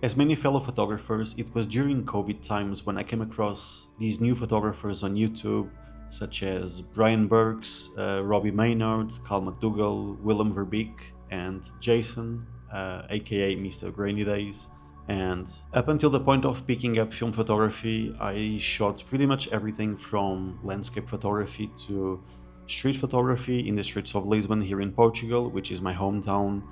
As many fellow photographers, it was during COVID times when I came across these new photographers on YouTube, such as Brian Burks, Robbie Maynard, Carl McDougall, Willem Verbeek, and Jason, aka Mr. Grainy Days. And up until the point of picking up film photography, I shot pretty much everything from landscape photography to street photography in the streets of Lisbon here in Portugal, which is my hometown.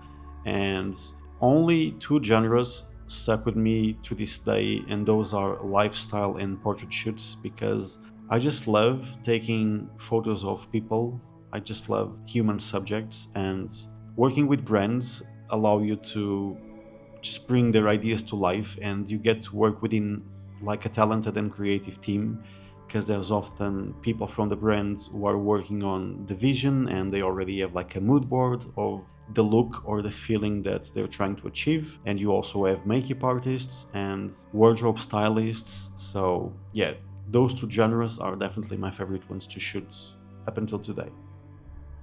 And only two genres stuck with me to this day, and those are lifestyle and portrait shoots, because I just love taking photos of people. I just love human subjects, and working with brands allow you to just bring their ideas to life, and you get to work within like a talented and creative team, because there's often people from the brands who are working on the vision and they already have like a mood board of the look or the feeling that they're trying to achieve. And you also have makeup artists and wardrobe stylists. So yeah, those two genres are definitely my favorite ones to shoot up until today.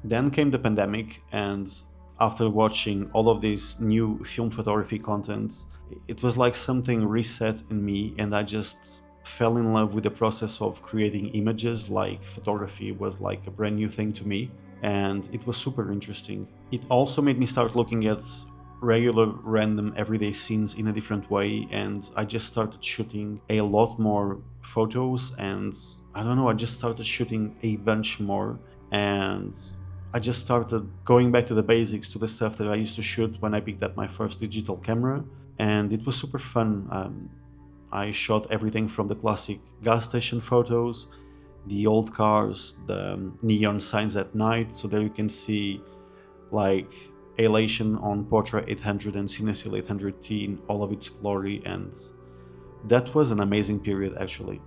Then came the pandemic, and after watching all of this new film photography content, it was like something reset in me, and I just fell in love with the process of creating images. Like photography was like a brand new thing to me, and it was super interesting. It also made me start looking at regular random everyday scenes in a different way, and I just started shooting a lot more photos, and I don't know, I just started shooting a bunch more, and I just started going back to the basics, to the stuff that I used to shoot when I picked up my first digital camera, and it was super fun. I shot everything from the classic gas station photos, the old cars, the neon signs at night, so there you can see like Elation on Portra 800 and Cinecil 800T in all of its glory, and that was an amazing period actually.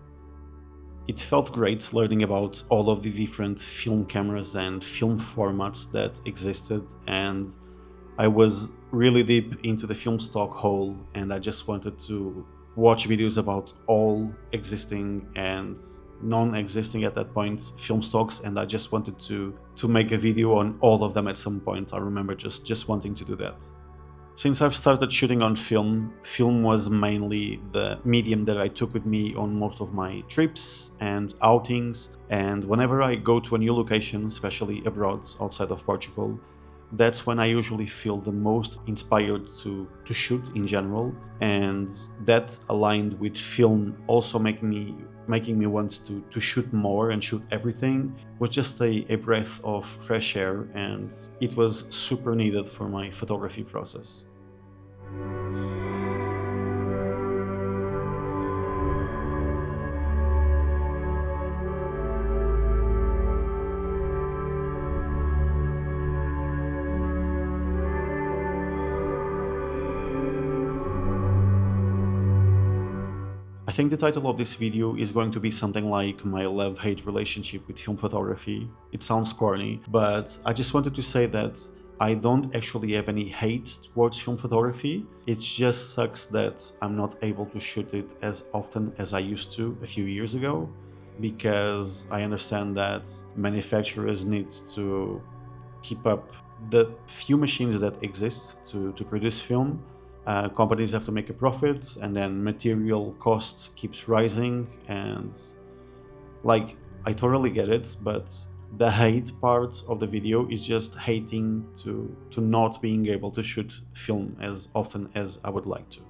It felt great learning about all of the different film cameras and film formats that existed, and I was really deep into the film stock hole, and I just wanted to watch videos about all existing and non-existing at that point film stocks, and I just wanted to make a video on all of them at some point. I remember just wanting to do that. Since I've started shooting on film was mainly the medium that I took with me on most of my trips and outings, and whenever I go to a new location, especially abroad, outside of Portugal, that's when I usually feel the most inspired to shoot in general, and that aligned with film also making me want to shoot more and shoot everything was just a breath of fresh air, and it was super needed for my photography process. I think the title of this video is going to be something like my love-hate relationship with film photography. It sounds corny, but I just wanted to say that I don't actually have any hate towards film photography. It just sucks that I'm not able to shoot it as often as I used to a few years ago, because I understand that manufacturers need to keep up the few machines that exist to produce film. Companies have to make a profit, and then material cost keeps rising, and like, I totally get it, but the hate part of the video is just hating to not being able to shoot film as often as I would like to.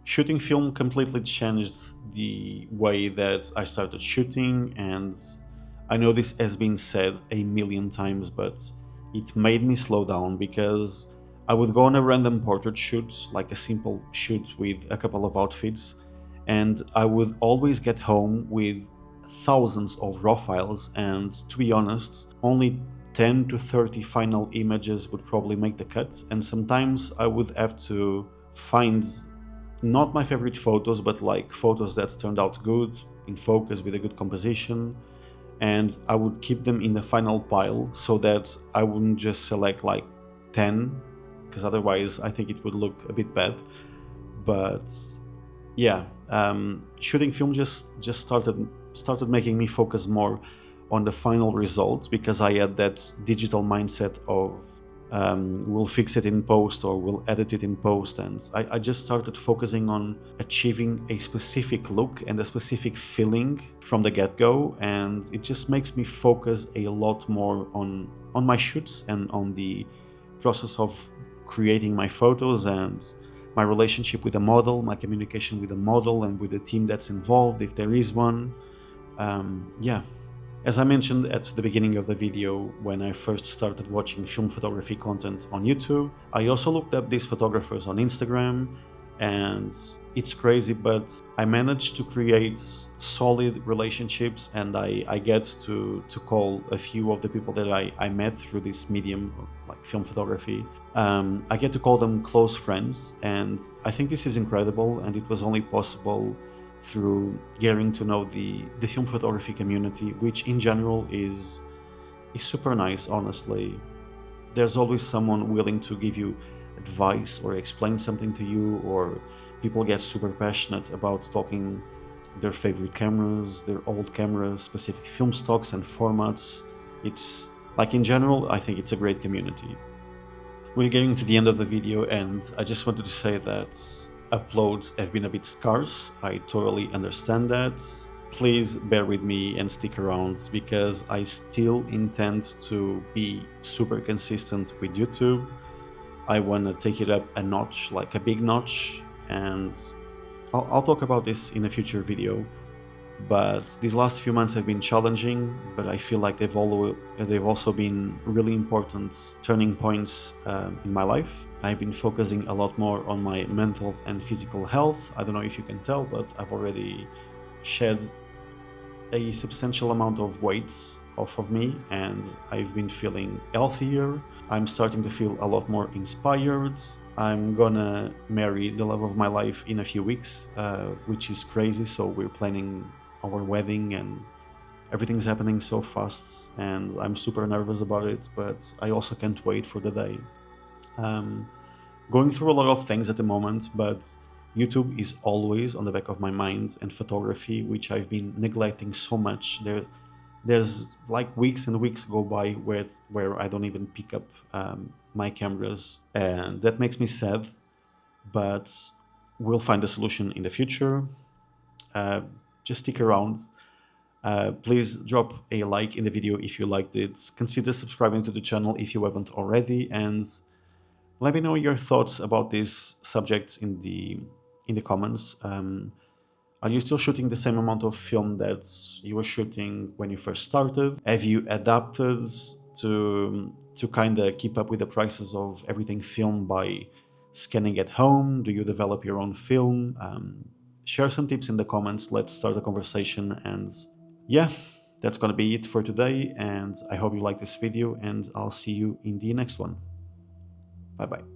Shooting film completely changed the way that I started shooting, and I know this has been said a million times, but it made me slow down, because I would go on a random portrait shoot, like a simple shoot with a couple of outfits, and I would always get home with thousands of raw files, and to be honest, only 10 to 30 final images would probably make the cut, and sometimes I would have to find not my favorite photos, but like photos that turned out good, in focus, with a good composition, and I would keep them in the final pile so that I wouldn't just select like 10, because otherwise I think it would look a bit bad. But yeah, shooting film just started making me focus more on the final result, because I had that digital mindset of we'll fix it in post or we'll edit it in post. And I just started focusing on achieving a specific look and a specific feeling from the get-go, and it just makes me focus a lot more on my shoots and on the process of creating my photos and my relationship with the model, my communication with the model and with the team that's involved, if there is one. Yeah. As I mentioned at the beginning of the video, when I first started watching film photography content on YouTube, I also looked up these photographers on Instagram, and it's crazy, but I managed to create solid relationships, and I get to call a few of the people that I met through this medium, like film photography. I get to call them close friends, and I think this is incredible, and it was only possible through getting to know the film photography community, which in general is super nice, honestly. There's always someone willing to give you advice or explain something to you, or people get super passionate about talking their favorite cameras, their old cameras, specific film stocks and formats. It's like, in general, I think it's a great community. We're getting to the end of the video, and I just wanted to say that uploads have been a bit scarce. I totally understand that. Please bear with me and stick around, because I still intend to be super consistent with YouTube. I want to take it up a notch, like a big notch, and I'll talk about this in a future video. But these last few months have been challenging, but I feel like they've also been really important turning points in my life. I've been focusing a lot more on my mental and physical health. I don't know if you can tell, but I've already shed a substantial amount of weight off of me, and I've been feeling healthier. I'm starting to feel a lot more inspired. I'm gonna marry the love of my life in a few weeks, which is crazy. So we're planning our wedding, and everything's happening so fast, and I'm super nervous about it, but I also can't wait for the day. Going through a lot of things at the moment, but YouTube is always on the back of my mind, and photography, which I've been neglecting so much. There's like weeks and weeks go by where I don't even pick up my cameras, and that makes me sad, but we'll find a solution in the future. Just stick around. Please drop a like in the video if you liked it. Consider subscribing to the channel if you haven't already, and let me know your thoughts about this subject in the comments. Are you still shooting the same amount of film that you were shooting when you first started? Have you adapted to kind of keep up with the prices of everything filmed by scanning at home? Do you develop your own film? Share some tips in the comments. Let's start a conversation. And yeah, that's gonna be it for today, and I hope you like this video, and I'll see you in the next one. Bye bye.